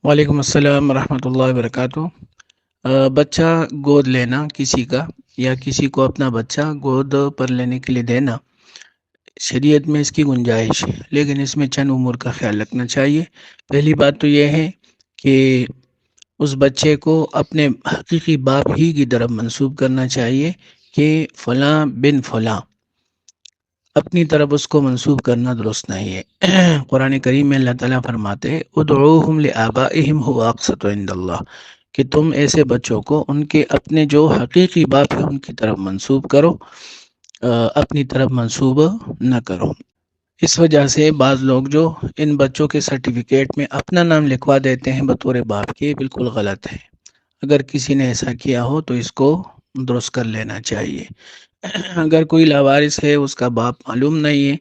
وعلیکم السلام ورحمۃ اللہ وبرکاتہ۔ بچہ گود لینا کسی کا یا کسی کو اپنا بچہ گود پر لینے کے لیے دینا، شریعت میں اس کی گنجائش ہے، لیکن اس میں چند امور کا خیال رکھنا چاہیے۔ پہلی بات تو یہ ہے کہ اس بچے کو اپنے حقیقی باپ ہی کی طرف منسوب کرنا چاہیے کہ فلاں بن فلاں، اپنی طرف اس کو منسوب کرنا درست نہیں ہے۔ قرآن کریم میں اللہ تعالیٰ فرماتے ہیں ادعوہم لآبائہم هو اقسط عند اللہ، کہ تم ایسے بچوں کو ان کے اپنے جو حقیقی باپ ہے ان کی طرف منسوب کرو، اپنی طرف منسوب نہ کرو۔ اس وجہ سے بعض لوگ جو ان بچوں کے سرٹیفکیٹ میں اپنا نام لکھوا دیتے ہیں بطور باپ کے، بالکل غلط ہے۔ اگر کسی نے ایسا کیا ہو تو اس کو درست کر لینا چاہیے۔ اگر کوئی لاوارث ہے، اس کا باپ معلوم نہیں ہے،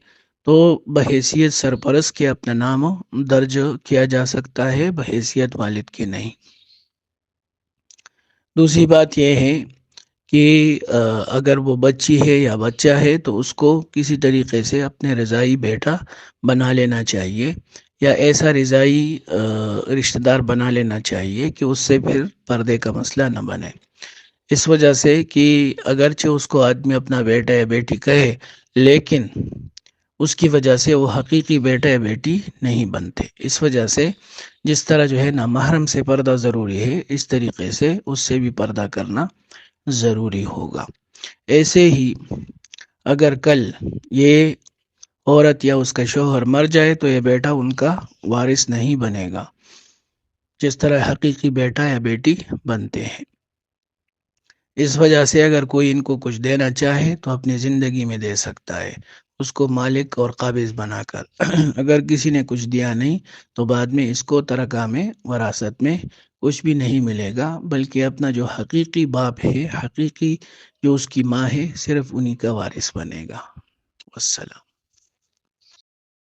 تو بحیثیت سرپرست کے اپنا نام درج کیا جا سکتا ہے، بحیثیت والد کے نہیں۔ دوسری بات یہ ہے کہ اگر وہ بچی ہے یا بچہ ہے تو اس کو کسی طریقے سے اپنے رضائی بیٹا بنا لینا چاہیے، یا ایسا رضائی رشتہ دار بنا لینا چاہیے کہ اس سے پھر پردے کا مسئلہ نہ بنے۔ اس وجہ سے کہ اگرچہ اس کو آدمی اپنا بیٹا یا بیٹی کہے، لیکن اس کی وجہ سے وہ حقیقی بیٹا یا بیٹی نہیں بنتے۔ اس وجہ سے جس طرح جو ہے نا محرم سے پردہ ضروری ہے، اس طریقے سے اس سے بھی پردہ کرنا ضروری ہوگا۔ ایسے ہی اگر کل یہ عورت یا اس کا شوہر مر جائے تو یہ بیٹا ان کا وارث نہیں بنے گا، جس طرح حقیقی بیٹا یا بیٹی بنتے ہیں۔ اس وجہ سے اگر کوئی ان کو کچھ دینا چاہے تو اپنی زندگی میں دے سکتا ہے، اس کو مالک اور قابض بنا کر۔ اگر کسی نے کچھ دیا نہیں تو بعد میں اس کو ترکہ میں، وراثت میں کچھ بھی نہیں ملے گا، بلکہ اپنا جو حقیقی باپ ہے، حقیقی جو اس کی ماں ہے، صرف انہی کا وارث بنے گا۔ والسلام۔